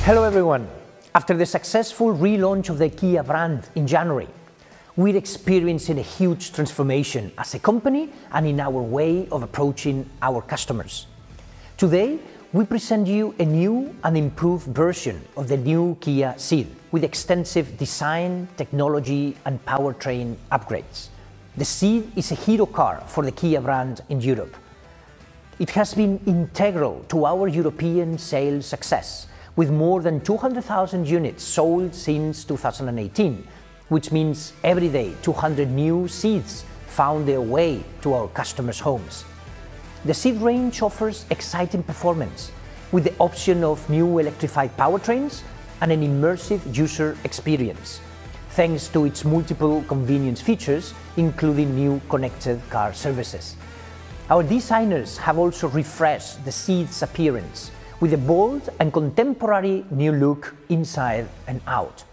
Hello everyone. After the successful relaunch of the Kia brand in January, we're experiencing a huge transformation as a company and in our way of approaching our customers. Today, we present you a new and improved version of the new Kia Ceed with extensive design, technology and powertrain upgrades. The Ceed is a hero car for the Kia brand in Europe. It has been integral to our European sales success, with more than 200,000 units sold since 2018, which means every day 200 new Ceeds found their way to our customers' homes. The Ceed range offers exciting performance, with the option of new electrified powertrains and an immersive user experience, thanks to its multiple convenience features, including new connected car services. Our designers have also refreshed the Ceed's appearance, with a bold and contemporary new look inside and out.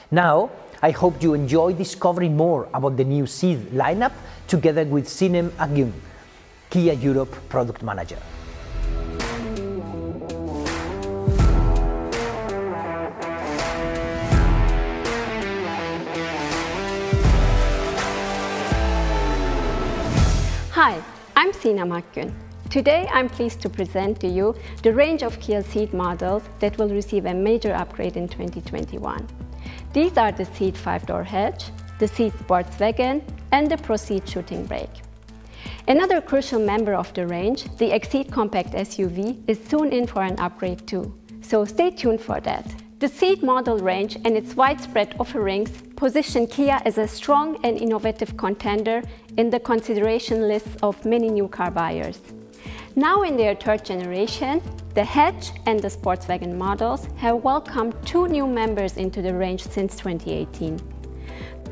Now, I hope you enjoy discovering more about the new Ceed lineup together with Sinem Agyung, Kia Europe Product Manager. Hi, I'm Sinem Agyung. Today I'm pleased to present to you the range of Kia Ceed models that will receive a major upgrade in 2021. These are the Ceed 5-door hatch, the Ceed sports wagon and the Pro Ceed shooting brake. Another crucial member of the range, the Ceed compact SUV, is soon in for an upgrade too, so stay tuned for that. The Ceed model range and its widespread offerings position Kia as a strong and innovative contender in the consideration lists of many new car buyers. Now in their third generation, the hatch and the sports wagon models have welcomed two new members into the range since 2018.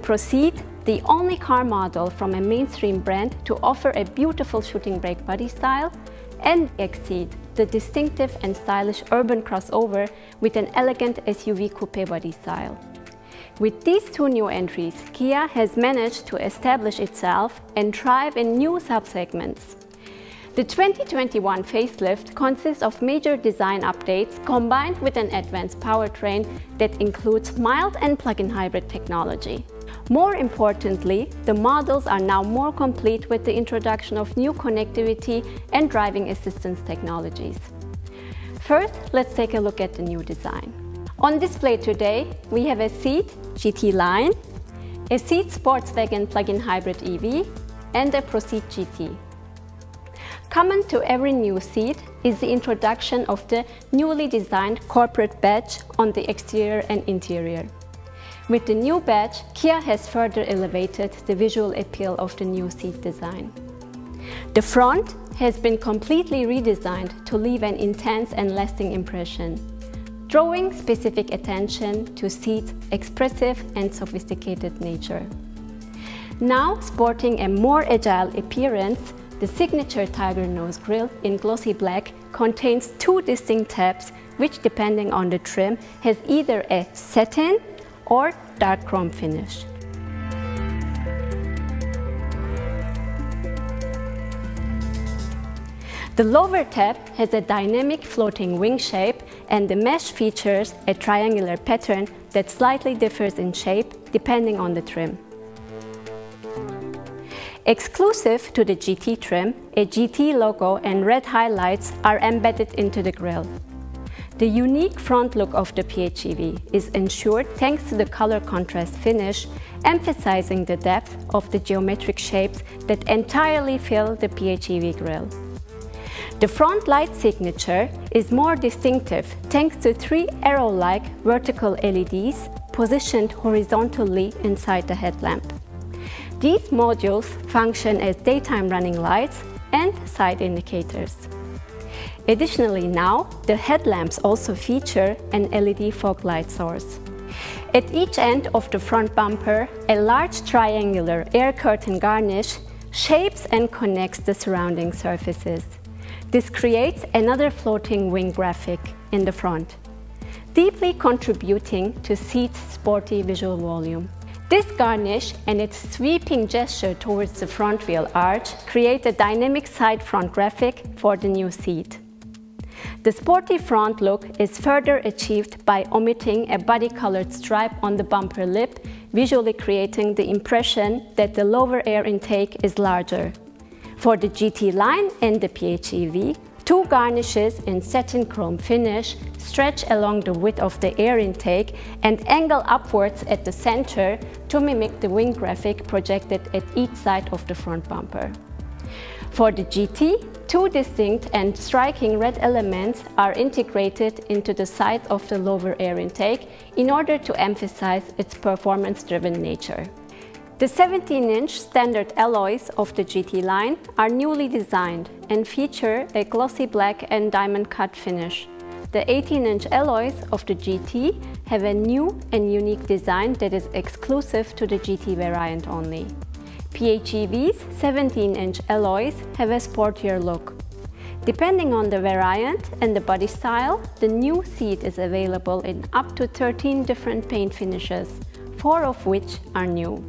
Pro Ceed, the only car model from a mainstream brand to offer a beautiful shooting brake body style, and Ceed, the distinctive and stylish urban crossover with an elegant SUV coupe body style. With these two new entries, Kia has managed to establish itself and thrive in new subsegments. The 2021 facelift consists of major design updates combined with an advanced powertrain that includes mild and plug-in hybrid technology. More importantly, the models are now more complete with the introduction of new connectivity and driving assistance technologies. First, let's take a look at the new design. On display today, we have a Ceed GT line, a Ceed sports wagon plug-in hybrid EV, and a Pro Ceed GT. Common to every new Ceed is the introduction of the newly designed corporate badge on the exterior and interior. With the new badge, Kia has further elevated the visual appeal of the new Ceed design. The front has been completely redesigned to leave an intense and lasting impression, drawing specific attention to Ceed's expressive and sophisticated nature. Now sporting a more agile appearance, the signature tiger nose grille in glossy black contains two distinct tabs which, depending on the trim, has either a satin or dark chrome finish. The lower tab has a dynamic floating wing shape, and the mesh features a triangular pattern that slightly differs in shape depending on the trim. Exclusive to the GT trim, a GT logo and red highlights are embedded into the grille. The unique front look of the PHEV is ensured thanks to the color contrast finish, emphasizing the depth of the geometric shapes that entirely fill the PHEV grille. The front light signature is more distinctive thanks to three arrow-like vertical LEDs positioned horizontally inside the headlamp. These modules function as daytime running lights and side indicators. Additionally now, the headlamps also feature an LED fog light source. At each end of the front bumper, a large triangular air curtain garnish shapes and connects the surrounding surfaces. This creates another floating wing graphic in the front, deeply contributing to Ceed's sporty visual volume. This garnish and its sweeping gesture towards the front wheel arch create a dynamic side front graphic for the new Ceed. The sporty front look is further achieved by omitting a body-colored stripe on the bumper lip, visually creating the impression that the lower air intake is larger. For the GT line and the PHEV, two garnishes in satin chrome finish stretch along the width of the air intake and angle upwards at the center to mimic the wing graphic projected at each side of the front bumper. For the GT, two distinct and striking red elements are integrated into the sides of the lower air intake in order to emphasize its performance-driven nature. The 17-inch standard alloys of the GT line are newly designed and feature a glossy black and diamond cut finish. The 18-inch alloys of the GT have a new and unique design that is exclusive to the GT variant only. PHEV's 17-inch alloys have a sportier look. Depending on the variant and the body style, the new Ceed is available in up to 13 different paint finishes, 4 of which are new.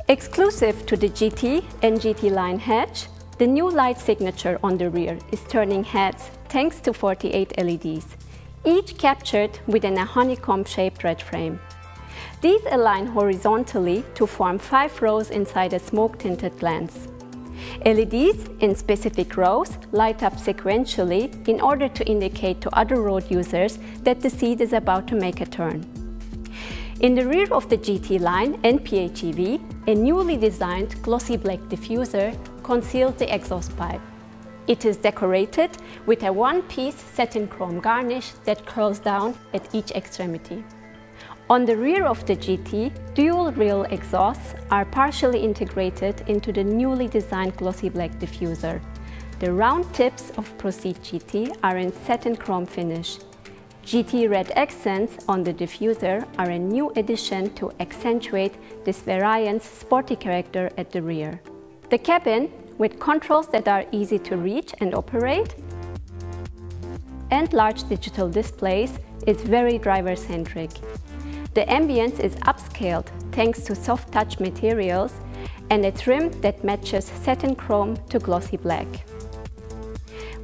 Exclusive to the GT and GT line hatch, the new light signature on the rear is turning heads thanks to 48 LEDs, each captured within a honeycomb-shaped red frame. These align horizontally to form 5 rows inside a smoke-tinted lens. LEDs in specific rows light up sequentially in order to indicate to other road users that the Ceed is about to make a turn. In the rear of the GT line and PHEV, a newly designed glossy black diffuser conceals the exhaust pipe. It is decorated with a one-piece satin chrome garnish that curls down at each extremity. On the rear of the GT, dual-reel exhausts are partially integrated into the newly designed glossy black diffuser. The round tips of Proceed GT are in satin chrome finish. GT red accents on the diffuser are a new addition to accentuate this variant's sporty character at the rear. The cabin, with controls that are easy to reach and operate, and large digital displays, is very driver-centric. The ambience is upscaled thanks to soft touch materials and a trim that matches satin chrome to glossy black.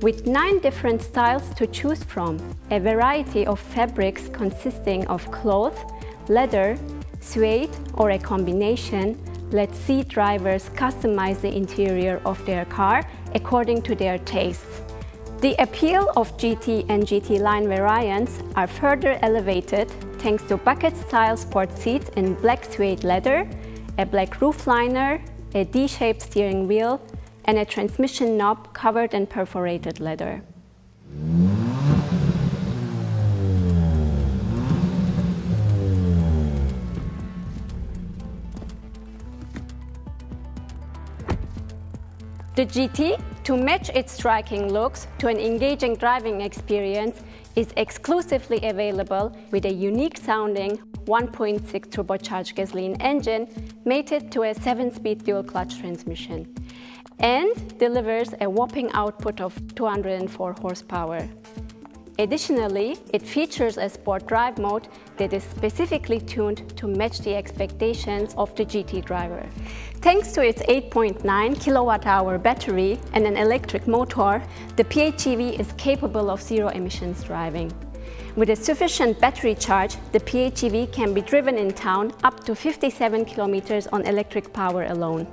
With 9 different styles to choose from, a variety of fabrics consisting of cloth, leather, suede, or a combination, let Ceed drivers customize the interior of their car according to their tastes. The appeal of GT and GT line variants are further elevated thanks to bucket-style sport seats in black suede leather, a black roofliner, a D-shaped steering wheel, and a transmission knob covered in perforated leather. The GT, to match its striking looks to an engaging driving experience, is exclusively available with a unique sounding 1.6 turbocharged gasoline engine mated to a 7-speed dual-clutch transmission and delivers a whopping output of 204 horsepower. Additionally, it features a sport drive mode that is specifically tuned to match the expectations of the GT driver. Thanks to its 8.9 kilowatt-hour battery and an electric motor, the PHEV is capable of zero-emissions driving. With a sufficient battery charge, the PHEV can be driven in town up to 57 kilometers on electric power alone.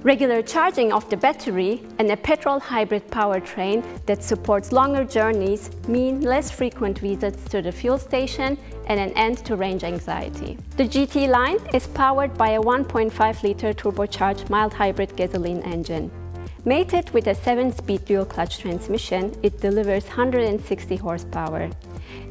Regular charging of the battery and a petrol hybrid powertrain that supports longer journeys mean less frequent visits to the fuel station and an end to range anxiety. The GT line is powered by a 1.5-liter turbocharged mild hybrid gasoline engine. Mated with a 7-speed dual-clutch transmission, it delivers 160 horsepower.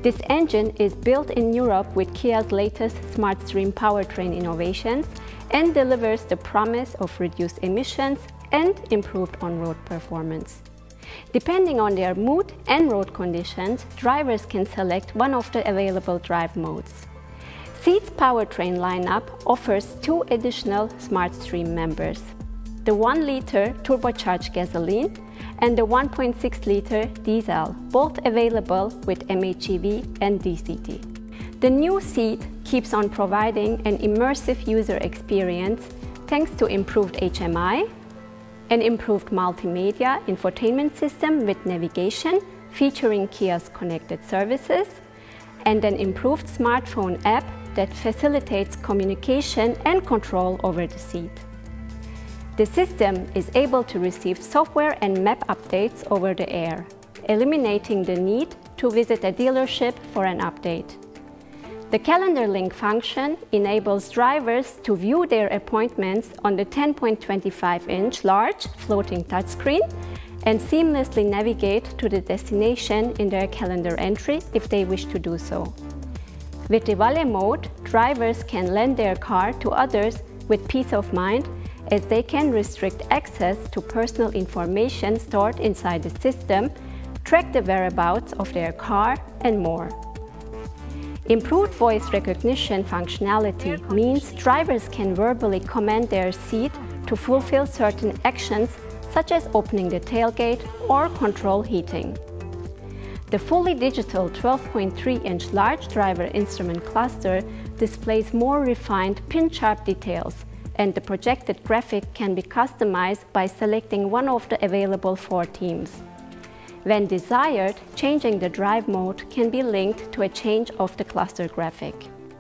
This engine is built in Europe with Kia's latest SmartStream powertrain innovations and delivers the promise of reduced emissions and improved on-road performance. Depending on their mood and road conditions, drivers can select one of the available drive modes. Ceed's powertrain lineup offers 2 additional SmartStream members: the 1-liter turbocharged gasoline and the 1.6-liter diesel, both available with MHEV and DCT. The new Ceed keeps on providing an immersive user experience thanks to improved HMI, an improved multimedia infotainment system with navigation featuring Kia's connected services, and an improved smartphone app that facilitates communication and control over the seat. The system is able to receive software and map updates over the air, eliminating the need to visit a dealership for an update. The calendar link function enables drivers to view their appointments on the 10.25-inch large floating touchscreen and seamlessly navigate to the destination in their calendar entry if they wish to do so. With the valet mode, drivers can lend their car to others with peace of mind, as they can restrict access to personal information stored inside the system, track the whereabouts of their car, and more. Improved voice recognition functionality means drivers can verbally command their seat to fulfill certain actions, such as opening the tailgate or control heating. The fully digital 12.3-inch large driver instrument cluster displays more refined pin-sharp details, and the projected graphic can be customized by selecting one of the available 4 themes. When desired, changing the drive mode can be linked to a change of the cluster graphic.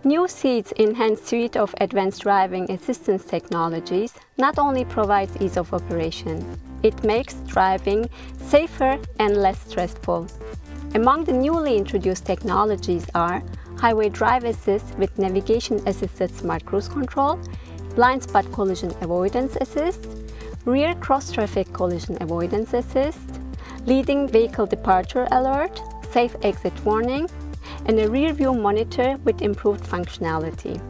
New Ceed's enhanced suite of advanced driving assistance technologies not only provides ease of operation, it makes driving safer and less stressful. Among the newly introduced technologies are highway drive assist with navigation-assisted smart cruise control, blind spot collision avoidance assist, rear cross-traffic collision avoidance assist, leading vehicle departure alert, safe exit warning, and a rear view monitor with improved functionality.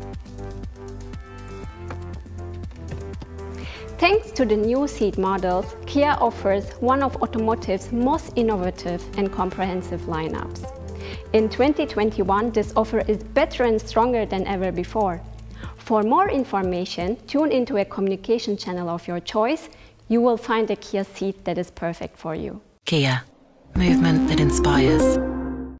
Thanks to the new Ceed models, Kia offers one of automotive's most innovative and comprehensive lineups. In 2021, this offer is better and stronger than ever before. For more information, tune into a communication channel of your choice. You will find a Kia Ceed that is perfect for you. Kia, movement that inspires.